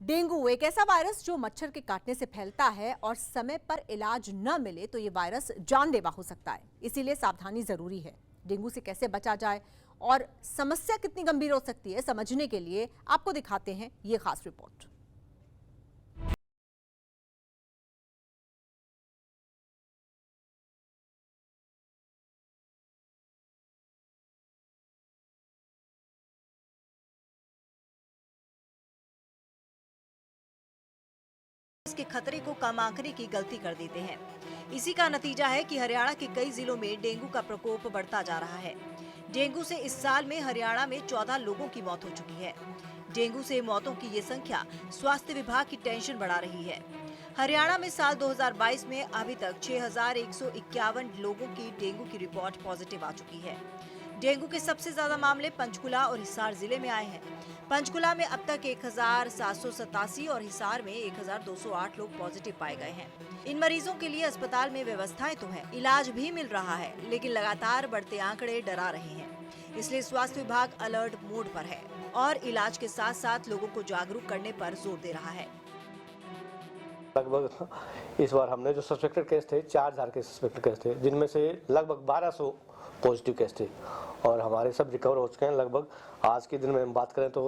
Dengue एक ऐसा virus जो मच्छर के काटने से फैलता है और समय पर इलाज न मिले तो ये वायरस जानलेवा हो सकता है। इसीलिए सावधानी जरूरी है। डेंगू से कैसे बचा जाए और समस्या कितनी गंभीर हो सकती है, समझने के लिए आपको दिखाते हैं ये खास रिपोर्ट। इसके खतरे को कम आंकने की गलती कर देते हैं। इसी का नतीजा है कि हरियाणा के कई जिलों में डेंगू का प्रकोप बढ़ता जा रहा है। डेंगू से इस साल में हरियाणा में 14 लोगों की मौत हो चुकी है। डेंगू से मौतों की ये संख्या स्वास्थ्य विभाग की टेंशन बढ़ा रही है। हरियाणा में साल 2022 में अभी तक 6,151 लोगों की डेंगू की रिपोर्ट पॉजिटिव आ चुकी है। डेंगू के सबसे ज्यादा मामले पंचकुला और हिसार जिले में आए हैं। पंचकुला में अब तक 1,787 और हिसार में 1,208 लोग पॉजिटिव पाए गए हैं। इन मरीजों के लिए अस्पताल में व्यवस्थाएं तो हैं, इलाज भी मिल रहा है, लेकिन लगातार बढ़ते आंकड़े डरा रहे हैं। इसलिए स्वास्थ्य विभाग अलर्ट मोड पर है और इलाज के साथ साथ लोगों को जागरूक करने पर जोर दे रहा है। लगभग इस बार हमने जो सस्पेक्टेड केस थे 4,000 के सस्पेक्टेड केस थे, जिनमें से लगभग 1,200 पॉजिटिव केस थे और हमारे सब रिकवर हो चुके हैं। लगभग आज के दिन में हम बात करें तो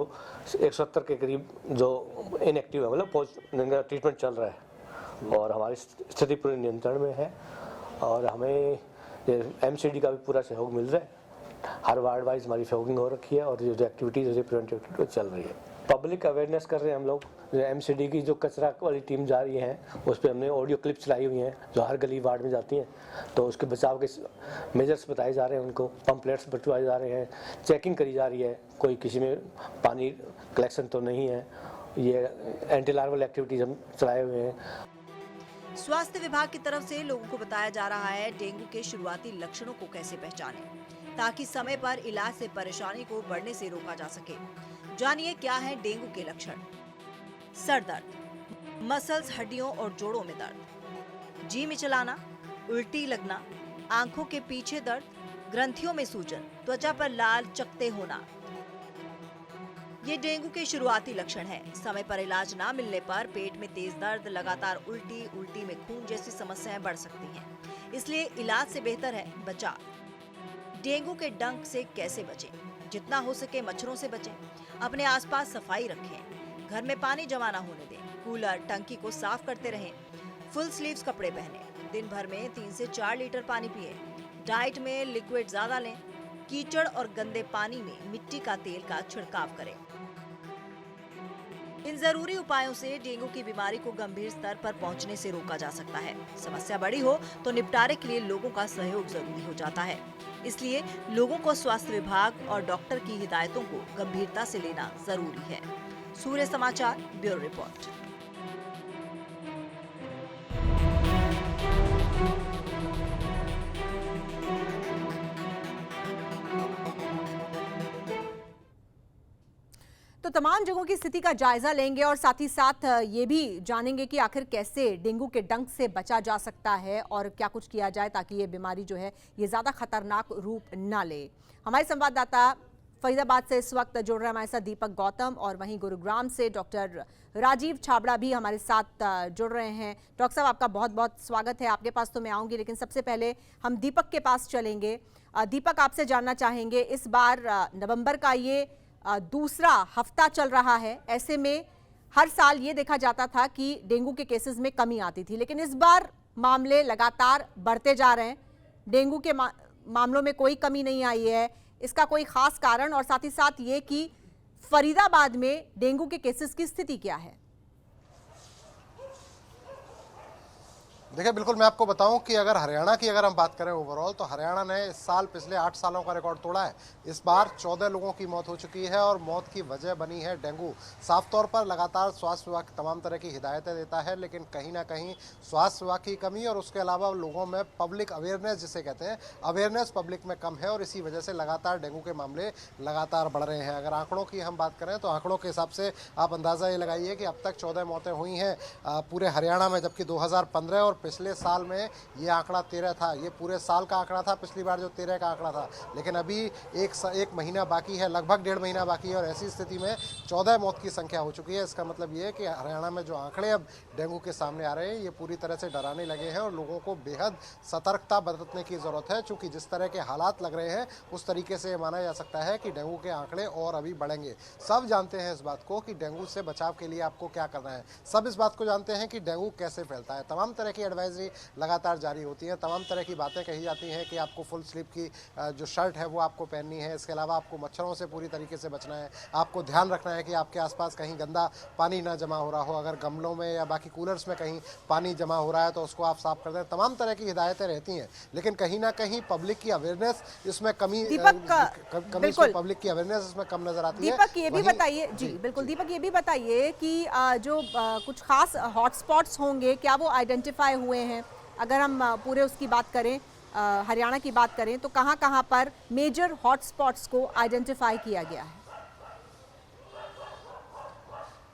170 के करीब जो इनएक्टिव है, मतलब ट्रीटमेंट चल रहा है और हमारी स्थिति पूरी नियंत्रण में है और हमें MCD का भी पूरा सहयोग मिल रहा है। हर वार्ड वाइज हमारी फॉगिंग हो रखी है और जो एक्टिविटीज प्रिवेंटिव एक्टिविटीज चल रही है। पब्लिक अवेयरनेस कर रहे हैं हम लोग। MCD की जो कचरा वाली टीम जा रही है उस पर हमने ऑडियो क्लिप्स चलाई हुई हैं जो हर गली वार्ड में जाती हैं, तो उसके बचाव के मेजर्स बताए जा रहे हैं, उनको पंपलेट्स बटवाए जा रहे हैं, चेकिंग करी जा रही है, कोई किसी में पानी कलेक्शन तो नहीं है। ये एंटी लार्वल एक्टिविटीज हम चलाए हुए हैं। स्वास्थ्य विभाग की तरफ से लोगों को बताया जा रहा है डेंगू के शुरुआती लक्षणों को कैसे पहचानें, ताकि समय पर इलाज से परेशानी को बढ़ने से रोका जा सके। जानिए क्या है डेंगू के लक्षण। सर दर्द, मसल्स, हड्डियों और जोड़ों में दर्द, जी मिचलाना, उल्टी लगना, आंखों के पीछे दर्द, ग्रंथियों में सूजन, त्वचा पर लाल चकत्ते होना। ये डेंगू के शुरुआती लक्षण हैं। समय पर इलाज ना मिलने पर पेट में तेज दर्द, लगातार उल्टी में खून जैसी समस्याएं बढ़ सकती हैं। इसलिए इलाज से बेहतर है बचाव। डेंगू के डंक से कैसे बचें? जितना हो सके मच्छरों से बचें। अपने आसपास सफाई रखें। घर में पानी जमा ना होने दें। कूलर, टंकी को साफ करते रहें। फुल स्लीव्स कपड़े पहने। दिन भर में 3 से 4 लीटर पानी पिए। डाइट में लिक्विड ज्यादा लें। कीचड़ और गंदे पानी में मिट्टी का तेल का छिड़काव करें। इन जरूरी उपायों से डेंगू की बीमारी को गंभीर स्तर पर पहुंचने से रोका जा सकता है। समस्या बड़ी हो तो निपटारे के लिए लोगों का सहयोग जरूरी हो जाता है। इसलिए लोगों को स्वास्थ्य विभाग और डॉक्टर की हिदायतों को गंभीरता से लेना जरूरी है। सूर्य समाचार ब्यूरो रिपोर्ट। तो तमाम जगहों की स्थिति का जायजा लेंगे और साथ ही साथ ये भी जानेंगे कि आखिर कैसे डेंगू के डंक से बचा जा सकता है और क्या कुछ किया जाए ताकि ये बीमारी जो है ये ज़्यादा खतरनाक रूप ना ले। हमारे संवाददाता फरीदाबाद से इस वक्त जुड़ रहे हैं हमारे साथ दीपक गौतम और वहीं गुरुग्राम से डॉक्टर राजीव छाबड़ा भी हमारे साथ जुड़ रहे हैं। डॉक्टर साहब, आपका बहुत बहुत स्वागत है। आपके पास तो मैं आऊँगी, लेकिन सबसे पहले हम दीपक के पास चलेंगे। दीपक, आपसे जानना चाहेंगे, इस बार नवंबर का ये दूसरा हफ्ता चल रहा है। ऐसे में हर साल ये देखा जाता था कि डेंगू के केसेस में कमी आती थी, लेकिन इस बार मामले लगातार बढ़ते जा रहे हैं। डेंगू के मामलों में कोई कमी नहीं आई है। इसका कोई खास कारण और साथ ही साथ ये कि फरीदाबाद में डेंगू के केसेस की स्थिति क्या है? देखिए, बिल्कुल मैं आपको बताऊं कि अगर हरियाणा की हम बात करें ओवरऑल, तो हरियाणा ने इस साल पिछले 8 सालों का रिकॉर्ड तोड़ा है। इस बार 14 लोगों की मौत हो चुकी है और मौत की वजह बनी है डेंगू। साफ तौर पर लगातार स्वास्थ्य विभाग तमाम तरह की हिदायतें देता है, लेकिन कहीं ना कहीं स्वास्थ्य विभाग की कमी और उसके अलावा लोगों में पब्लिक अवेयरनेस जिसे कहते हैं, अवेयरनेस पब्लिक में कम है और इसी वजह से लगातार डेंगू के मामले लगातार बढ़ रहे हैं। अगर आंकड़ों की हम बात करें तो आंकड़ों के हिसाब से आप अंदाज़ा ये लगाइए कि अब तक 14 मौतें हुई हैं पूरे हरियाणा में, जबकि 2015 और पिछले साल में ये आंकड़ा 13 था। ये पूरे साल का आंकड़ा था पिछली बार जो 13 का आंकड़ा था, लेकिन अभी एक महीना बाकी है, लगभग 1.5 महीना बाकी है और ऐसी स्थिति में 14 मौत की संख्या हो चुकी है। इसका मतलब ये है कि हरियाणा में जो आंकड़े अब डेंगू के सामने आ रहे हैं ये पूरी तरह से डराने लगे हैं और लोगों को बेहद सतर्कता बरतने की ज़रूरत है, क्योंकि जिस तरह के हालात लग रहे हैं उस तरीके से माना जा सकता है कि डेंगू के आंकड़े और अभी बढ़ेंगे। सब जानते हैं इस बात को कि डेंगू से बचाव के लिए आपको क्या करना है, सब इस बात को जानते हैं कि डेंगू कैसे फैलता है। तमाम तरह की एडवाइजरी लगातार जारी होती हैं, तमाम तरह की बातें कही जाती हैं कि आपको फुल स्लीव की जो शर्ट है वो आपको पहननी है। इसके अलावा आपको मच्छरों से पूरी तरीके से बचना है, आपको ध्यान रखना है कि आपके आसपास कहीं गंदा पानी ना जमा हो रहा हो, अगर गमलों में या बाकी कूलर्स में कहीं पानी जमा हो रहा है तो उसको आप साफ कर दें। तमाम तरह की हिदायतें रहती हैं, लेकिन कहीं ना कहीं पब्लिक की अवेयरनेस इसमें कमी पब्लिक की अवेयरनेस इसमें कम नजर आती है। दीपक ये भी बताइए जी, बिल्कुल दीपक ये भी बताइए कि जो कुछ खास हॉटस्पॉट्स होंगे क्या वो आइडेंटिफाई हुए हैं? अगर हम पूरे उसकी बात करें, हरियाणा की बात करें तो कहाँ कहाँ पर मेजर हॉटस्पॉट्स को आइडेंटिफाई किया गया है?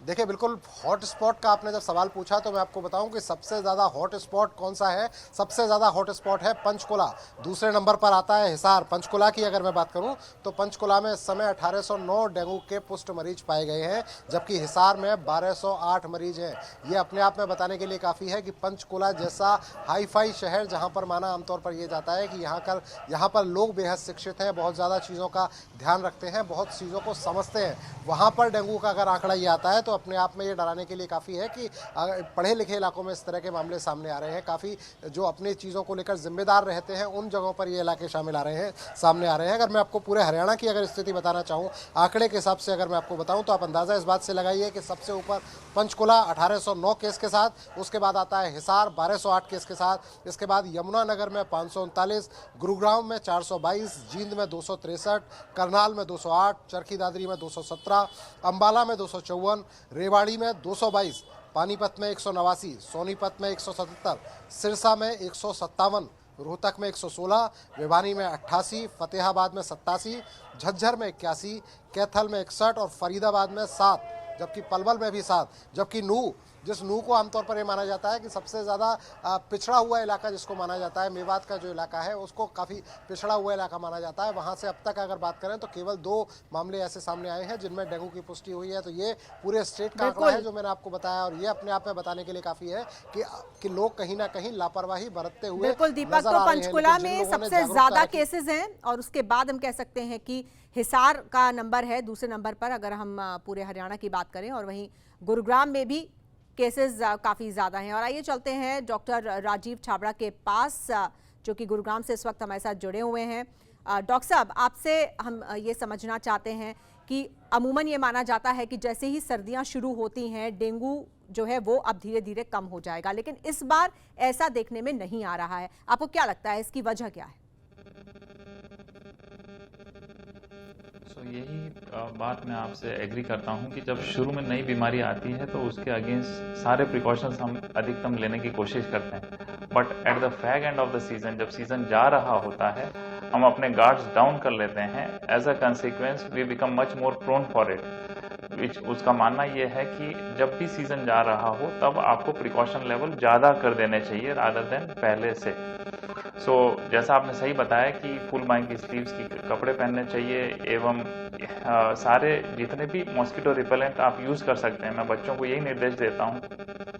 देखिए, बिल्कुल हॉट स्पॉट का आपने जब सवाल पूछा तो मैं आपको बताऊं कि सबसे ज़्यादा हॉट स्पॉट कौन सा है। सबसे ज़्यादा हॉट स्पॉट है पंचकुला, दूसरे नंबर पर आता है हिसार। पंचकुला की अगर मैं बात करूं तो पंचकुला में इस समय 1809 डेंगू के पुष्ट मरीज पाए गए हैं, जबकि हिसार में 1208 मरीज हैं। ये अपने आप में बताने के लिए काफ़ी है कि पंचकुला जैसा हाईफाई शहर, जहाँ पर माना आमतौर पर यह जाता है कि यहाँ पर लोग बेहद शिक्षित हैं, बहुत ज़्यादा चीज़ों का ध्यान रखते हैं, बहुत चीज़ों को समझते हैं, वहाँ पर डेंगू का अगर आंकड़ा ये आता है तो अपने आप में ये डराने के लिए काफ़ी है कि पढ़े लिखे इलाकों में इस तरह के मामले सामने आ रहे हैं। काफ़ी जो अपनी चीज़ों को लेकर जिम्मेदार रहते हैं उन जगहों पर ये इलाके सामने आ रहे हैं। अगर मैं आपको पूरे हरियाणा की अगर स्थिति बताना चाहूँ आंकड़े के हिसाब से अगर मैं आपको बताऊँ तो आप अंदाज़ा इस बात से लगाइए कि सबसे ऊपर पंचकुला 1809 केस के साथ, उसके बाद आता है हिसार 1208 केस के साथ, इसके बाद यमुनानगर में 539, गुरुग्राम में 422, जींद में 263, करनाल में 208, चरखी दादरी में 217, अंबाला में 254, रेवाड़ी में 222, पानीपत में 189, सोनीपत में 177, सिरसा में 157, रोहतक में 116, भिवानी में 88, फतेहाबाद में 87, झज्जर में 81, कैथल में 61 और फरीदाबाद में 7, जबकि पलवल में भी 7, जबकि जिस नूह को आमतौर पर यह माना जाता है कि सबसे ज़्यादा पिछड़ा हुआ इलाका जिसको माना जाता है, मेवात का जो इलाका है उसको काफ़ी पिछड़ा हुआ इलाका माना जाता है। वहाँ से अब तक अगर बात करें तो केवल 2 मामले ऐसे सामने आए हैं जिनमें डेंगू की पुष्टि हुई है। तो ये पूरे स्टेट का आंकड़ा है जो मैंने आपको बताया, और ये अपने आप में बताने के लिए काफ़ी है कि लोग कहीं ना कहीं लापरवाही बरतते हुए बिल्कुल दीपक, तो पंचकुला में सबसे ज़्यादा केसेज हैं और उसके बाद हम कह सकते हैं कि हिसार का नंबर है दूसरे नंबर पर अगर हम पूरे हरियाणा की बात करें, और वहीं गुरुग्राम में भी केसेस काफ़ी ज़्यादा हैं। और आइए चलते हैं डॉक्टर राजीव छाबड़ा के पास जो कि गुरुग्राम से इस वक्त हमारे साथ जुड़े हुए हैं। डॉक्टर साहब, आपसे हम ये समझना चाहते हैं कि अमूमन ये माना जाता है कि जैसे ही सर्दियां शुरू होती हैं डेंगू जो है वो अब धीरे धीरे कम हो जाएगा, लेकिन इस बार ऐसा देखने में नहीं आ रहा है। आपको क्या लगता है इसकी वजह क्या है? यही बात मैं आपसे एग्री करता हूं कि जब शुरू में नई बीमारी आती है तो उसके अगेंस्ट सारे प्रिकॉशंस हम अधिकतम लेने की कोशिश करते हैं, but at the fag end of the season, जब सीजन जा रहा होता है, हम अपने गार्ड्स डाउन कर लेते हैं। As a consequence we become much more prone for it. उसका मानना यह है कि जब भी सीजन जा रहा हो तब आपको प्रिकॉशन लेवल ज़्यादा कर देने चाहिए रादर देन पहले से। जैसा आपने सही बताया कि फुल बाइंग की स्लीव्स की कपड़े पहनने चाहिए, एवं सारे जितने भी मॉस्किटो रिपेलेंट आप यूज़ कर सकते हैं। मैं बच्चों को यही निर्देश देता हूँ,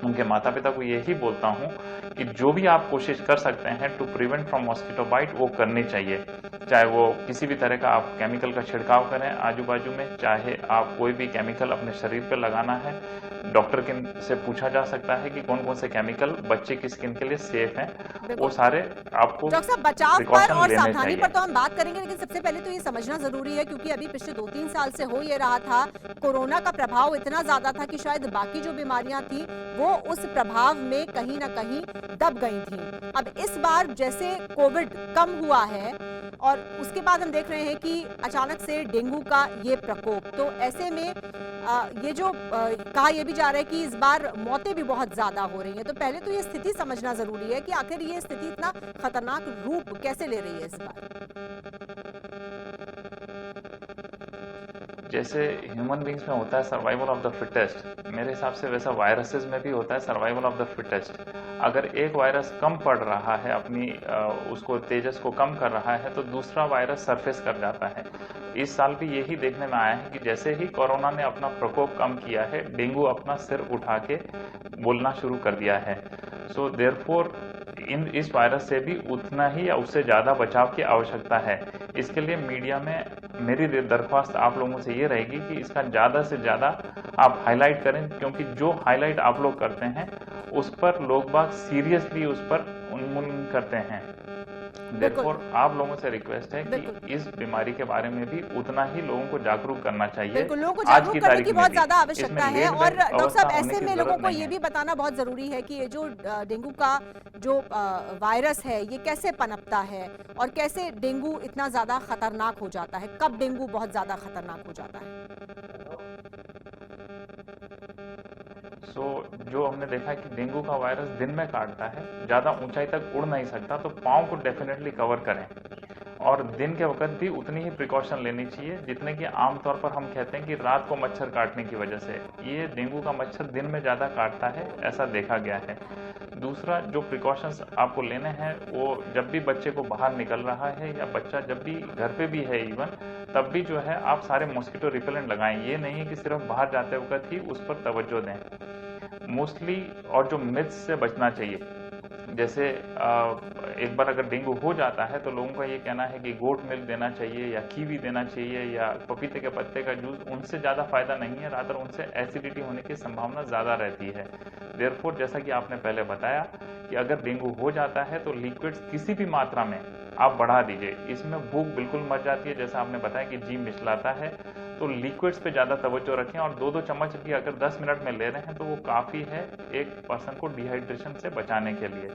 उनके माता पिता को यही बोलता हूँ कि जो भी आप कोशिश कर सकते हैं to prevent from mosquito bite वो करनी चाहिए। चाहे वो किसी भी तरह का आप केमिकल का छिड़काव करें आजू बाजू में, चाहे आप कोई भी केमिकल अपने शरीर पर लगाना है, डॉक्टर से पूछा जा सकता है कि कौन कौन से केमिकल बच्चे की स्किन के लिए सेफ हैं, वो सारे आपको डॉक्टर साहब बचाव पर और सावधानी पर तो हम बात करेंगे, लेकिन सबसे पहले तो ये समझना जरूरी है क्योंकि अभी पिछले 2-3 साल से हो ये रहा था, कोरोना का प्रभाव इतना ज्यादा था कि शायद बाकी जो बीमारियां थी वो उस प्रभाव में कहीं ना कहीं दब गई थी। अब इस बार जैसे कोविड कम हुआ है और उसके बाद हम देख रहे हैं कि अचानक से डेंगू का ये प्रकोप, तो ऐसे में ये जो कहा यह भी जा रहा है कि इस बार मौतें भी बहुत ज्यादा हो रही हैं, तो पहले तो ये स्थिति समझना जरूरी है कि आखिर ये स्थिति इतना खतरनाक रूप कैसे ले रही है इस बार। जैसे ह्यूमन बींग्स में होता है सर्वाइवल ऑफ द फिटेस्ट, मेरे हिसाब से वैसा वायरसेस में भी होता है सर्वाइवल ऑफ द फिटेस्ट। अगर एक वायरस कम पड़ रहा है, अपनी उसको तेजस को कम कर रहा है, तो दूसरा वायरस सरफेस कर जाता है। इस साल भी यही देखने में आया है कि जैसे ही कोरोना ने अपना प्रकोप कम किया है, डेंगू अपना सिर उठा के बोलना शुरू कर दिया है। सो देयरफॉर इस वायरस से भी उतना ही या उससे ज़्यादा बचाव की आवश्यकता है। इसके लिए मीडिया में मेरी दरख्वास्त आप लोगों से ये रहेगी कि इसका ज़्यादा से ज़्यादा आप हाईलाइट करें, क्योंकि जो हाईलाइट आप लोग करते हैं उस पर लोग बात सीरियसली उस पर उन्मूलन करते हैं। देयरफॉर आप लोगों से रिक्वेस्ट है कि इस बीमारी के बारे में भी उतना ही लोगों को जागरूक करना चाहिए। बिल्कुल, लोगों को जागरूक करने की बहुत ज्यादा आवश्यकता है। और डॉक्टर साहब, ऐसे में लोगों को ये भी बताना बहुत जरूरी है कि ये जो डेंगू का जो वायरस है ये कैसे पनपता है और कैसे डेंगू इतना ज्यादा खतरनाक हो जाता है, कब डेंगू बहुत ज्यादा खतरनाक हो जाता है। जो हमने देखा है कि डेंगू का वायरस दिन में काटता है, ज़्यादा ऊंचाई तक उड़ नहीं सकता, तो पाँव को डेफिनेटली कवर करें और दिन के वक्त भी उतनी ही प्रिकॉशन लेनी चाहिए जितने कि आमतौर पर हम कहते हैं कि रात को मच्छर काटने की वजह से। ये डेंगू का मच्छर दिन में ज़्यादा काटता है, ऐसा देखा गया है। दूसरा जो प्रिकॉशंस आपको लेने हैं, वो जब भी बच्चे को बाहर निकल रहा है या बच्चा जब भी घर पे भी है इवन, तब भी जो है आप सारे मॉस्किटो रिपेलेंट लगाएं। ये नहीं है कि सिर्फ बाहर जाते वक्त ही उस पर तवज्जो दें मोस्टली। और जो मिथ्स से बचना चाहिए, जैसे एक बार अगर डेंगू हो जाता है तो लोगों का ये कहना है कि गोट मिल्क देना चाहिए या कीवी देना चाहिए या पपीते के पत्ते का जूस, उनसे ज़्यादा फायदा नहीं है, रादर उनसे एसिडिटी होने की संभावना ज़्यादा रहती है। देयरफॉर जैसा कि आपने पहले बताया कि अगर डेंगू हो जाता है तो लिक्विड्स किसी भी मात्रा में आप बढ़ा दीजिए। इसमें भूख बिल्कुल मर जाती है, जैसा आपने बताया कि जी मिचलाता है, तो लिक्विड्स पे ज़्यादा तवज्जो रखें। और 2-2 चम्मच भी अगर 10 मिनट में ले रहे हैं तो वो काफ़ी है एक पर्सन को डिहाइड्रेशन से बचाने के लिए।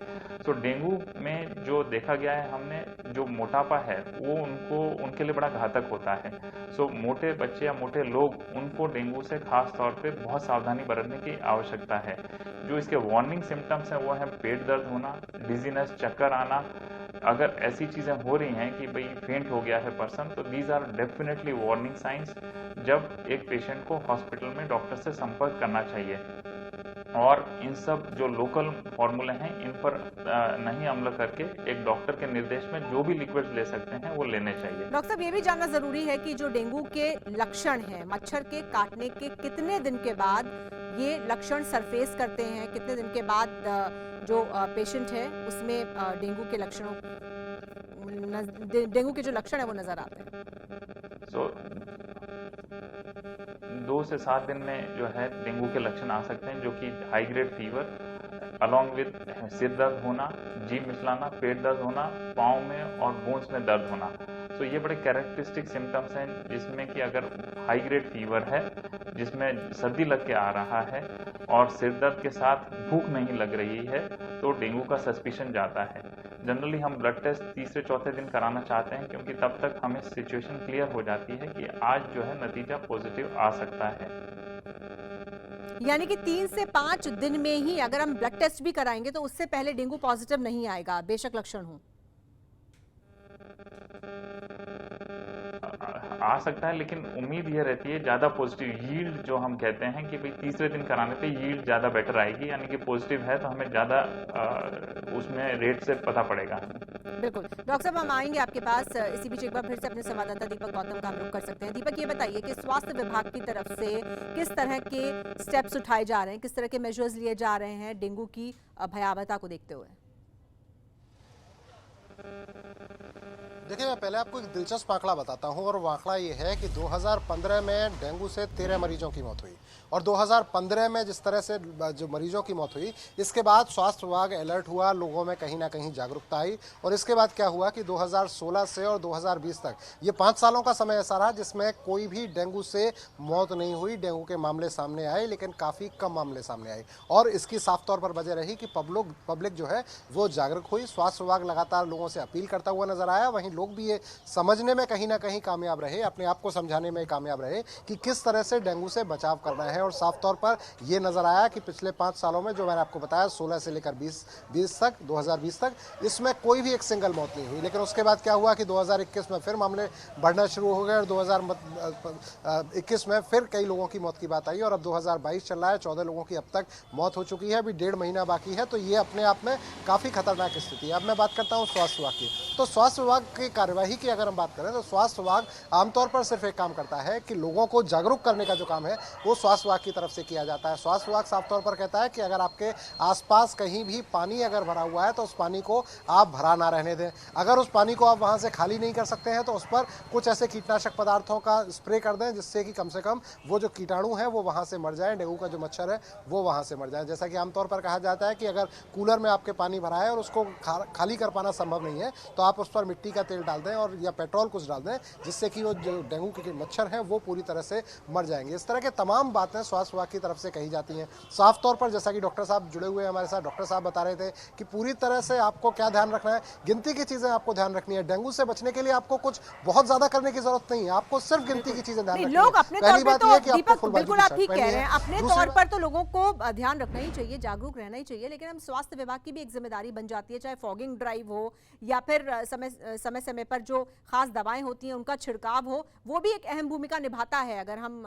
तो डेंगू में जो देखा गया है हमने, जो मोटापा है वो उनके लिए बड़ा घातक होता है। सो मोटे बच्चे या मोटे लोग, उनको डेंगू से खास तौर पे बहुत सावधानी बरतने की आवश्यकता है। जो इसके वार्निंग सिम्टम्स हैं वो हैं पेट दर्द होना, डिजीनेस, चक्कर आना। अगर ऐसी चीज़ें हो रही हैं कि भाई फेंट हो गया है पर्सन, तो these are definitely warning signs, जब एक पेशेंट को हॉस्पिटल में डॉक्टर से संपर्क करना चाहिए। और इन सब जो लोकल फॉर्मूले हैं इन पर नहीं अमल करके एक डॉक्टर के निर्देश में जो भी लिक्विड्स ले सकते हैं वो लेने चाहिए। डॉक्टर साहब, ये भी जानना जरूरी है कि जो डेंगू के लक्षण हैं, मच्छर के काटने के कितने दिन के बाद ये लक्षण सरफेस करते हैं, कितने दिन के बाद जो पेशेंट है उसमें डेंगू के लक्षणों डेंगू के जो लक्षण है वो नजर आते हैं? 2 से 7 दिन में जो है डेंगू के लक्षण आ सकते हैं, जो कि high grade fever along with सिर दर्द होना, जी मिचलाना, पेट दर्द होना, पाँव में और बोन्स में दर्द होना। तो ये बड़े कैरेक्टरिस्टिक सिम्टम्स हैं, जिसमें कि अगर हाई ग्रेड फीवर है जिसमें सर्दी लग के आ रहा है और सिर दर्द के साथ भूख नहीं लग रही है, तो डेंगू का सस्पिशन जाता है। जनरली हम ब्लड टेस्ट 3-4 दिन कराना चाहते हैं, क्योंकि तब तक हमें सिचुएशन क्लियर हो जाती है कि आज जो है नतीजा पॉजिटिव आ सकता है। यानी कि 3 से 5 दिन में ही अगर हम ब्लड टेस्ट भी कराएंगे तो उससे पहले डेंगू पॉजिटिव नहीं आएगा, बेशक लक्षण हो? आ सकता है, लेकिन उम्मीद ये रहती है ज़्यादा पॉजिटिव यील्ड, जो हम कहते हैं कि भाई तीसरे दिन कराने पे यील्ड ज़्यादा बेटर आएगी, यानी कि पॉजिटिव है तो हमें ज़्यादा उसमें रेट से पता पड़ेगा। बिल्कुल डॉक्टर साहब, हम आएंगे आपके पास। इसी बीच एक बार फिर से अपने संवाददाता दीपक गौतम का हम रुख कर सकते हैं। दीपक, ये बताइए कि स्वास्थ्य विभाग की तरफ से किस तरह के स्टेप्स उठाए जा रहे हैं, किस तरह के मेजर्स लिए जा रहे हैं डेंगू की भयावहता को देखते हुए? देखिए, मैं पहले आपको एक दिलचस्प आंकड़ा बताता हूं, और वो आंकड़ा ये है कि 2015 में डेंगू से 13 मरीजों की मौत हुई, और 2015 में जिस तरह से जो मरीजों की मौत हुई, इसके बाद स्वास्थ्य विभाग अलर्ट हुआ, लोगों में कहीं ना कहीं जागरूकता आई। और इसके बाद क्या हुआ कि 2016 से और 2020 तक ये 5 सालों का समय ऐसा रहा जिसमें कोई भी डेंगू से मौत नहीं हुई। डेंगू के मामले सामने आए, लेकिन काफ़ी कम मामले सामने आए, और इसकी साफ तौर पर वजह रही कि पब्लिक जो है वो जागरूक हुई। स्वास्थ्य विभाग लगातार लोगों से अपील करता हुआ नजर आया, वहीं लोग भी ये समझने में कहीं ना कहीं कामयाब रहे, अपने आप को समझाने में कामयाब रहे कि किस तरह से डेंगू से बचाव करना है। और साफ तौर पर ये नजर आया कि पिछले 5 सालों में, जो मैंने आपको बताया 16 से लेकर 2020 तक, इसमें कोई भी एक सिंगल मौत नहीं हुई। लेकिन उसके बाद क्या हुआ कि 2021 में फिर मामले बढ़ना शुरू हो गए और 2021 में फिर कई लोगों की मौत की बात आई और अब 2022 चल रहा है, 14 लोगों की अब तक मौत हो चुकी है। अभी 1.5 महीना बाकी है, तो ये अपने आप में काफ़ी खतरनाक स्थिति है। अब मैं बात करता हूँ स्वास्थ्य विभाग की। तो स्वास्थ्य विभाग की कार्यवाही की अगर हम बात करें तो स्वास्थ्य विभाग आमतौर पर सिर्फ एक काम करता है कि लोगों को जागरूक करने का जो काम है वो स्वास्थ्य विभाग की तरफ से किया जाता है। स्वास्थ्य विभाग साफ तौर पर कहता है कि अगर आपके आसपास कहीं भी पानी अगर भरा हुआ है तो उस पानी को आप भरा ना रहने दें। अगर उस पानी को आप वहां से खाली नहीं कर सकते हैं तो उस पर कुछ ऐसे कीटनाशक पदार्थों का स्प्रे कर दें जिससे कि कम से कम वो जो कीटाणु हैं वो वहां से मर जाएं, डेंगू का जो मच्छर है वो वहां से मर जाए। जैसा कि आमतौर पर कहा जाता है कि अगर कूलर में आपके पानी भरा है और उसको खाली कर पाना संभव नहीं है तो आप उस पर मिट्टी का तेल डाल दें और या पेट्रोल कुछ डाल दें जिससे कि वो जो डेंगू के मच्छर हैं वो पूरी तरह से मर जाएंगे। इस तरह के तमाम बातें स्वास्थ्य विभाग की तरफ से कही जाती हैं। साफ तौर पर जैसा कि डॉक्टर साहब जुड़े हुए हैं हमारे साथ, डॉक्टर साहब बता रहे थे कि पूरी तरह से आपको क्या ध्यान रखना है, गिनती की चीजें आपको ध्यान रखनी है। डेंगू से बचने के लिए आपको कुछ बहुत ज्यादा करने की जरूरत नहीं है, आपको सिर्फ गिनती की चीजें ध्यान रखनी है। लोग अपने तौर पे तो दीपक बिल्कुल आप ठीक कह रहे हैं, अपने दूसरी तौर पर तो लोगों को ध्यान रखना ही चाहिए, जागरूक रहना ही चाहिए, लेकिन हम स्वास्थ्य विभाग की भी एक जिम्मेदारी बन जाती है, चाहे फॉगिंग ड्राइव हो या फिर समय समय पर जो खास दवाएं होती हैं उनका छिड़काव हो, वो भी एक अहम भूमिका निभाता है अगर हम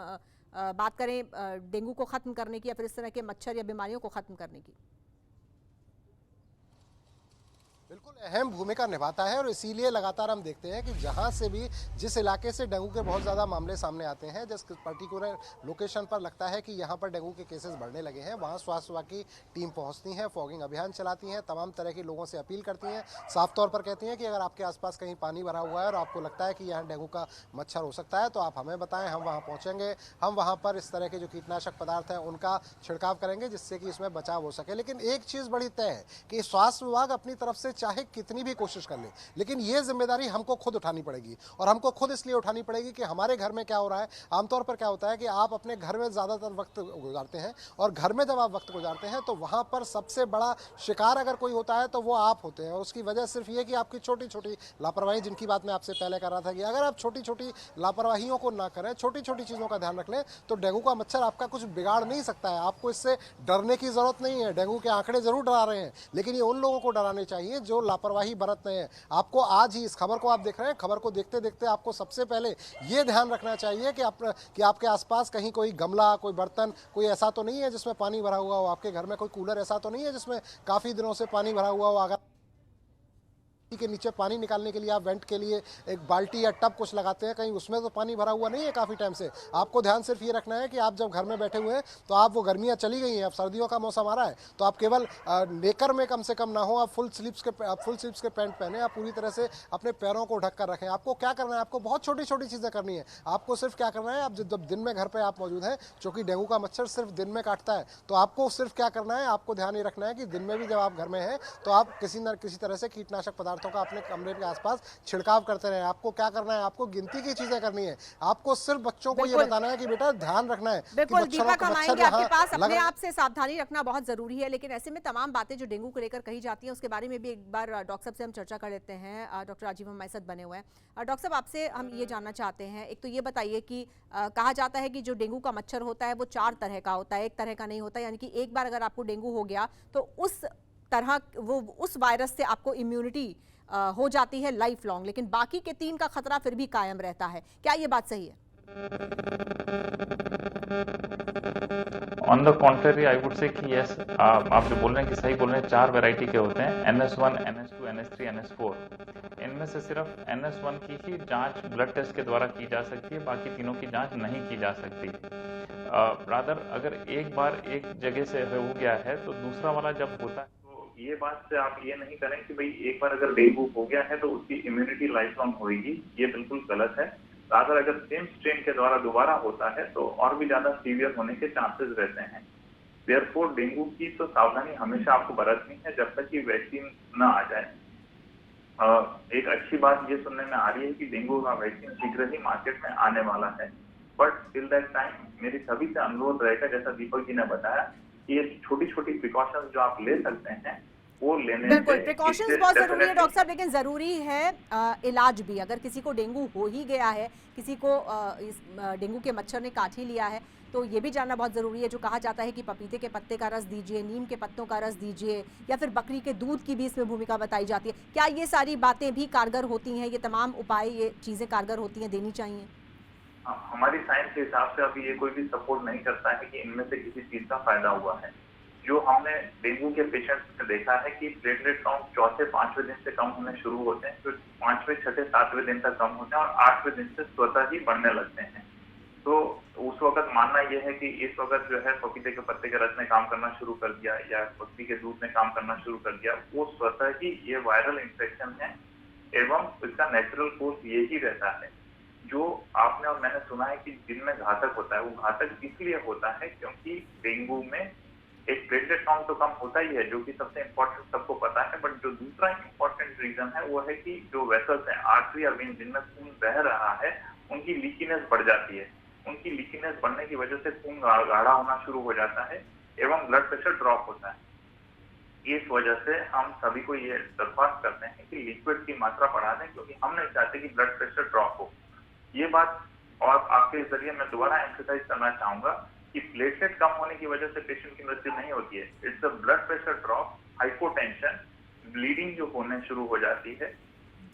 बात करें डेंगू को खत्म करने की या फिर इस तरह के मच्छर या बीमारियों को खत्म करने की। बिल्कुल अहम भूमिका निभाता है और इसीलिए लगातार हम देखते हैं कि जहां से भी जिस इलाके से डेंगू के बहुत ज़्यादा मामले सामने आते हैं, जिस पर्टिकुलर लोकेशन पर लगता है कि यहां पर डेंगू के केसेस बढ़ने लगे हैं, वहां स्वास्थ्य विभाग की टीम पहुंचती है, फॉगिंग अभियान चलाती हैं, तमाम तरह के लोगों से अपील करती हैं, साफ तौर पर कहती हैं कि अगर आपके आसपास कहीं पानी भरा हुआ है और आपको लगता है कि यहाँ डेंगू का मच्छर हो सकता है तो आप हमें बताएं, हम वहाँ पहुँचेंगे, हम वहाँ पर इस तरह के जो कीटनाशक पदार्थ हैं उनका छिड़काव करेंगे जिससे कि इसमें बचाव हो सके। लेकिन एक चीज़ बड़ी तय है कि स्वास्थ्य विभाग अपनी तरफ से चाहे कितनी भी कोशिश कर ले, लेकिन ये जिम्मेदारी हमको खुद उठानी पड़ेगी और हमको खुद इसलिए उठानी पड़ेगी कि हमारे घर में क्या हो रहा है। आमतौर पर क्या होता है कि आप अपने घर में ज़्यादातर वक्त गुजारते हैं और घर में जब आप वक्त गुजारते हैं तो वहाँ पर सबसे बड़ा शिकार अगर कोई होता है तो वो आप होते हैं। और उसकी वजह सिर्फ ये कि आपकी छोटी छोटी लापरवाही, जिनकी बात मैं आपसे पहले कर रहा था कि अगर आप छोटी छोटी लापरवाहियों को ना करें, छोटी छोटी चीज़ों का ध्यान रख लें तो डेंगू का मच्छर आपका कुछ बिगाड़ नहीं सकता है। आपको इससे डरने की ज़रूरत नहीं है। डेंगू के आंकड़े ज़रूर डरा रहे हैं लेकिन ये उन लोगों को डराने चाहिए जो लापरवाही बरत रहे हैं। आपको आज ही इस खबर को आप देख रहे हैं, खबर को देखते देखते आपको सबसे पहले ये ध्यान रखना चाहिए कि आपके आसपास कहीं कोई गमला, कोई बर्तन, कोई ऐसा तो नहीं है जिसमें पानी भरा हुआ हो। आपके घर में कोई कूलर ऐसा तो नहीं है जिसमें काफ़ी दिनों से पानी भरा हुआ हो। अगर के नीचे पानी निकालने के लिए आप वेंट के लिए एक बाल्टी या टब कुछ लगाते हैं, कहीं उसमें तो पानी भरा हुआ नहीं है काफ़ी टाइम से। आपको ध्यान सिर्फ ये रखना है कि आप जब घर में बैठे हुए हैं तो आप, वो गर्मियां चली गई हैं, अब सर्दियों का मौसम आ रहा है, तो आप केवल नेकर में कम से कम ना हो, आप फुल स्लीव्स के पैंट पहने, आप पूरी तरह से अपने पैरों को ढक कर रखें। आपको क्या करना है, आपको बहुत छोटी छोटी चीज़ें करनी है। आपको सिर्फ क्या करना है, आप जब दिन में घर पर आप मौजूद हैं, चूँकि डेंगू का मच्छर सिर्फ दिन में काटता है, तो आपको सिर्फ क्या करना है, आपको ध्यान ये रखना है कि दिन में भी जब आप घर में हैं तो आप किसी न किसी तरह से कीटनाशक पदार्थों का अपने कमरे के आसपास छिड़काव करते रहे। आपको क्या करना है, आपको गिनती की चीजें करनी है। आपको सिर्फ बच्चों को ये बताना है कि बेटा ध्यान रखना है। बिल्कुल दीपक, हम आएंगे आपके पास। अपने आप से सावधानी रखना बहुत जरूरी है, लेकिन ऐसे में तमाम बातें जो डेंगू को लेकर कही जाती हैं उसके बारे में भी एक बार डॉक्टर साहब से हम चर्चा कर लेते हैं। डॉक्टर राजीव हमारे साथ बने हुए हैं। डॉक्टर साहब, आपसे हम ये जानना चाहते हैं, एक तो ये बताइए कि कहा जाता है कि जो डेंगू का मच्छर होता है वो 4 तरह का होता है, एक तरह का नहीं होता, यानी कि एक बार अगर आपको डेंगू हो गया तो उस वायरस से आपको इम्यूनिटी हो जाती है लाइफ लॉन्ग, लेकिन बाकी के 3 का खतरा फिर भी कायम रहता है। क्या ये बात सही है? On the contrary I would say कि यस, आप जो बोल रहे हैं कि सही बोल रहे हैं। 4 वैरायटी के होते हैं, NS1, NS2, NS3, NS4। इनमें से सिर्फ NS1 की ही जांच ब्लड टेस्ट के द्वारा की जा सकती है, बाकी तीनों की जांच नहीं की जा सकती। रादर अगर एक बार एक जगह से हो गया है तो दूसरा वाला जब होता है, ये बात से आप ये नहीं करें कि भाई एक बार अगर डेंगू हो गया है तो उसकी इम्यूनिटी लाइफ लॉन्ग होगी, ये बिल्कुल गलत है। अगर सेम स्ट्रेन के द्वारा दोबारा होता है तो और भी ज्यादा सीवियर होने के चांसेस रहते हैं। देयरफॉर डेंगू की तो सावधानी हमेशा आपको बरतनी है जब तक कि वैक्सीन न आ जाए। एक अच्छी बात ये सुनने में आ रही है कि डेंगू का वैक्सीन शीघ्र ही मार्केट में आने वाला है, बट टिल दैट टाइम मेरी सभी से अनुरोध रहेगा, जैसा दीपक जी ने बताया, कि ये छोटी छोटी प्रिकॉशंस जो आप ले सकते हैं वो लेने बिल्कुल, से प्रिकॉशंस इससे बहुत जरूरी है definitely- डॉक्टर साहब, लेकिन जरूरी है इलाज भी। अगर किसी को डेंगू हो ही गया है, किसी को इस डेंगू के मच्छर ने काट ही लिया है, तो ये भी जानना बहुत ज़रूरी है। जो कहा जाता है कि पपीते के पत्ते का रस दीजिए, नीम के पत्तों का रस दीजिए, या फिर बकरी के दूध की भी इसमें भूमिका बताई जाती है। क्या ये सारी बातें भी कारगर होती हैं? ये तमाम उपाय, ये चीज़ें कारगर होती हैं, देनी चाहिए? हमारी साइंस के हिसाब से अभी ये कोई भी सपोर्ट नहीं करता है कि इनमें से किसी चीज का फायदा हुआ है। जो हमने डेंगू के पेशेंट्स में देखा है कि प्लेटलेट काउंट चौथे 5वें दिन से कम होने शुरू होते हैं, फिर 5वें 6ठे 7वें दिन तक कम होते हैं और 8वें दिन से स्वतः ही बढ़ने लगते हैं। तो उस वक्त मानना यह है कि इस वक्त जो है पपीते के पत्ते के रस ने काम करना शुरू कर दिया या बकरी के दूध ने काम करना शुरू कर दिया, वो स्वतः ही ये वायरल इन्फेक्शन है एवं इसका नेचुरल कोर्स यही रहता है। जो आपने और मैंने सुना है कि दिन में घातक होता है, वो घातक इसलिए होता है क्योंकि डेंगू में एक प्लेटलेट काउंट तो कम होता ही है, जो कि सबसे इम्पोर्टेंट सबको पता है, बट जो दूसरा इम्पोर्टेंट रीजन है वो है कि जो वेसल्स हैं, आर्टरी और वेन जिनमें खून बह रहा है, उनकी लीकीनेस बढ़ जाती है। उनकी लीकीनेस बढ़ने की वजह से खून गाढ़ा होना शुरू हो जाता है एवं ब्लड प्रेशर ड्रॉप होता है। इस वजह से हम सभी को ये दरख्वास्त करते हैं कि लिक्विड की मात्रा बढ़ा दें, क्योंकि हम नहीं चाहते कि ब्लड प्रेशर ड्रॉप हो। ये बात और आपके जरिए मैं दोबारा एम्फसाइज करना चाहूंगा कि प्लेटलेट कम होने की वजह से पेशेंट की मृत्यु नहीं होती है। It's a blood pressure drop, hypotension, bleeding जो होने शुरू हो जाती है,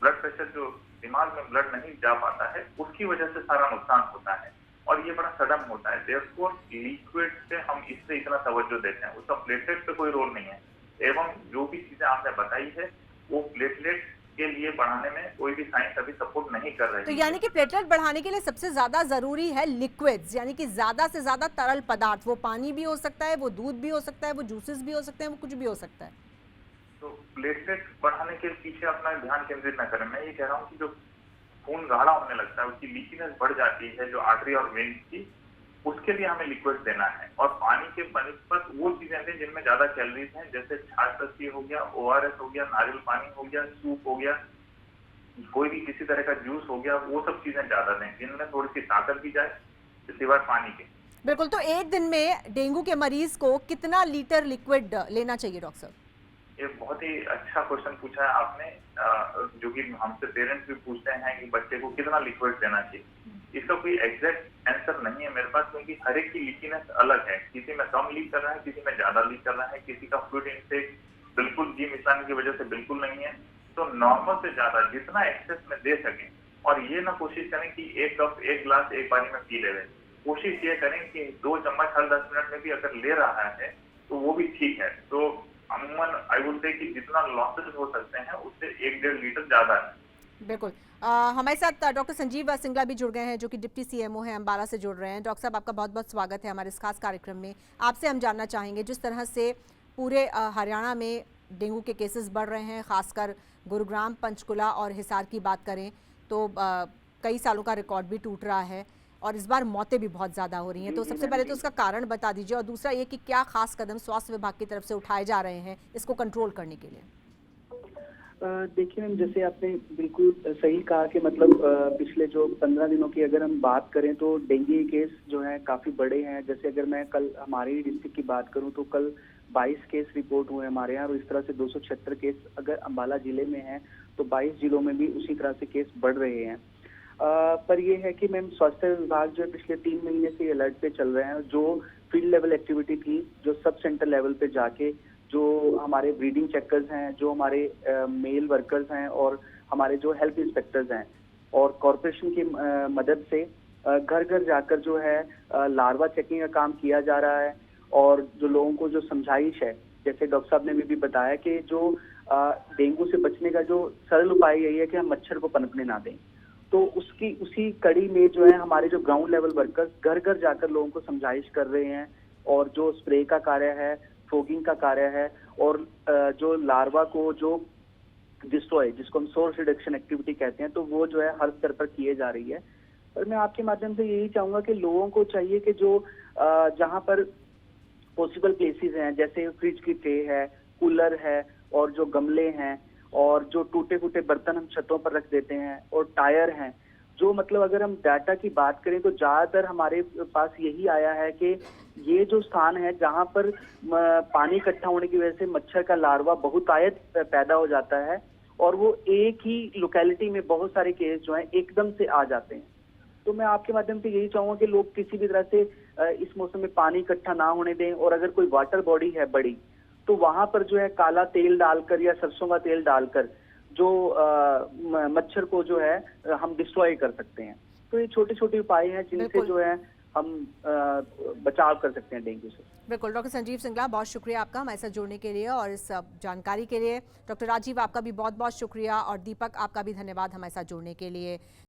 ब्लड प्रेशर जो दिमाग में ब्लड नहीं जा पाता है, उसकी वजह से सारा नुकसान होता है और ये बड़ा सडन होता है। देयरफॉर लिक्विड से हम इससे इतना तवज्जो देते हैं, उसका प्लेटलेट पे कोई रोल नहीं है। एवं जो भी चीजें आपने बताई है वो प्लेटलेट के लिए बढ़ाने में कोई भी साइंस अभी सपोर्ट नहीं कर रही है। तो यानी कि प्लेटलेट बढ़ाने के लिए सबसे ज्यादा जरूरी है लिक्विड्स, यानी कि ज्यादा से ज्यादा तरल पदार्थ। वो पानी भी हो सकता है, वो दूध भी हो सकता है, वो जूसेस भी हो सकते हैं, वो कुछ भी हो सकता है। तो प्लेटलेट बढ़ाने के पीछे अपना ध्यान केंद्रित न करें। मैं ये कह रहा हूँ कि जो खून गाढ़ा होने लगता है, उसकी लीकीनेस बढ़ जाती है, जो आर्टरी और वेन की, उसके लिए हमें लिक्विड देना है और पानी के बनिस्पत वो चीजें दें जिनमें ज्यादा कैलोरीज हैं, जैसे छाछ लस्सी हो गया, ORS हो गया, नारियल पानी हो गया, सूप हो गया, कोई भी किसी तरह का जूस हो गया, वो सब चीजें ज्यादा दें जिनमें थोड़ी सी ताकत भी जाए सिवाय पानी के। बिल्कुल। तो एक दिन में डेंगू के मरीज को कितना लीटर लिक्विड लेना चाहिए डॉक्टर साहब? ये बहुत ही अच्छा क्वेश्चन पूछा है आपने, जो कि हमसे पेरेंट्स भी पूछते हैं कि बच्चे को कितना लिक्विड देना चाहिए। इसका कोई एग्जैक्ट आंसर नहीं है मेरे पास, क्योंकि हर एक की लीकीनेस अलग है। किसी में कम लीक कर रहा है, किसी में ज्यादा लीक कर रहा है, किसी का फ्लूइड इनटेक बिल्कुल जी मिलाने की वजह से बिल्कुल नहीं है। तो नॉर्मल से ज्यादा जितना एक्सेस में दे सकें, और ये ना कोशिश करें कि एक कप एक ग्लास एक बारी में पी ले। कोशिश ये करें कि 2 चम्मच हर 10 मिनट में भी अगर ले रहा है तो वो भी ठीक है। तो अमूमन आई वुड से कि जितना लॉसेस हो सकते हैं उससे 1-1.5 लीटर ज्यादा है। बिल्कुल। हमारे साथ डॉक्टर संजीव सिंगला भी जुड़ गए हैं, जो कि डिप्टी CMO हैं, अम्बाला से जुड़ रहे हैं। डॉक्टर साहब, आपका बहुत बहुत स्वागत है हमारे इस खास कार्यक्रम में। आपसे हम जानना चाहेंगे, जिस तरह से पूरे हरियाणा में डेंगू के केसेस बढ़ रहे हैं, खासकर गुरुग्राम, पंचकुला और हिसार की बात करें तो कई सालों का रिकॉर्ड भी टूट रहा है और इस बार मौतें भी बहुत ज़्यादा हो रही हैं। तो सबसे पहले तो उसका कारण बता दीजिए, और दूसरा ये कि क्या खास कदम स्वास्थ्य विभाग की तरफ से उठाए जा रहे हैं इसको कंट्रोल करने के लिए? देखिए मैम, जैसे आपने बिल्कुल सही कहा कि मतलब पिछले जो 15 दिनों की अगर हम बात करें तो डेंगू केस जो है काफ़ी बड़े हैं। जैसे अगर मैं कल हमारी डिस्ट्रिक्ट की बात करूं तो कल 22 केस रिपोर्ट हुए हमारे यहाँ, और इस तरह से 276 केस अगर अम्बाला जिले में हैं तो 22 जिलों में भी उसी तरह से केस बढ़ रहे हैं। पर ये है कि मैम स्वास्थ्य विभाग जो पिछले 3 महीने से अलर्ट पे चल रहे हैं। जो फील्ड लेवल एक्टिविटी थी, जो सब सेंटर लेवल पे जाके जो हमारे ब्रीडिंग चेकर्स हैं, जो हमारे मेल वर्कर्स हैं और हमारे जो हेल्थ इंस्पेक्टर्स हैं, और कॉरपोरेशन की मदद से घर घर जाकर जो है लार्वा चेकिंग का काम किया जा रहा है। और जो लोगों को जो समझाइश है, जैसे डॉक्टर साहब ने भी बताया कि जो डेंगू से बचने का जो सरल उपाय यही है कि हम मच्छर को पनपने ना दें। तो उसी कड़ी में जो है हमारे जो ग्राउंड लेवल वर्कर्स घर घर जाकर लोगों को समझाइश कर रहे हैं, और जो स्प्रे का कार्य है, फोगिंग का कार्य है, और जो लार्वा को जो डिस्ट्रॉय, जिसको हम सोर्स रिडक्शन एक्टिविटी कहते हैं, तो वो जो है हर स्तर पर किए जा रही है। और मैं आपके माध्यम से यही चाहूंगा कि लोगों को चाहिए कि जो जहां पर पॉसिबल प्लेसेस हैं, जैसे फ्रिज की ट्रे है, कूलर है, और जो गमले हैं, और जो टूटे फूटे बर्तन हम छतों पर रख देते हैं, और टायर हैं, जो मतलब अगर हम डाटा की बात करें तो ज्यादातर हमारे पास यही आया है कि ये जो स्थान है जहां पर पानी इकट्ठा होने की वजह से मच्छर का लार्वा बहुतायत पैदा हो जाता है और वो एक ही लोकेलिटी में बहुत सारे केस जो हैं एकदम से आ जाते हैं। तो मैं आपके माध्यम से यही चाहूंगा कि लोग किसी भी तरह से इस मौसम में पानी इकट्ठा ना होने दें, और अगर कोई वाटर बॉडी है बड़ी तो वहां पर जो है काला तेल डालकर या सरसों का तेल डालकर जो मच्छर को जो है हम डिस्ट्रॉय कर सकते हैं। तो ये छोटे छोटे उपाय हैं जिनसे बिल्कुल। जो है हम बचाव कर सकते हैं डेंगू से। बिल्कुल डॉक्टर संजीव सिंगला, बहुत शुक्रिया आपका हमारे साथ जुड़ने के लिए और इस जानकारी के लिए। डॉक्टर राजीव, आपका भी बहुत बहुत शुक्रिया और दीपक, आपका भी धन्यवाद हमारे साथ जुड़ने के लिए।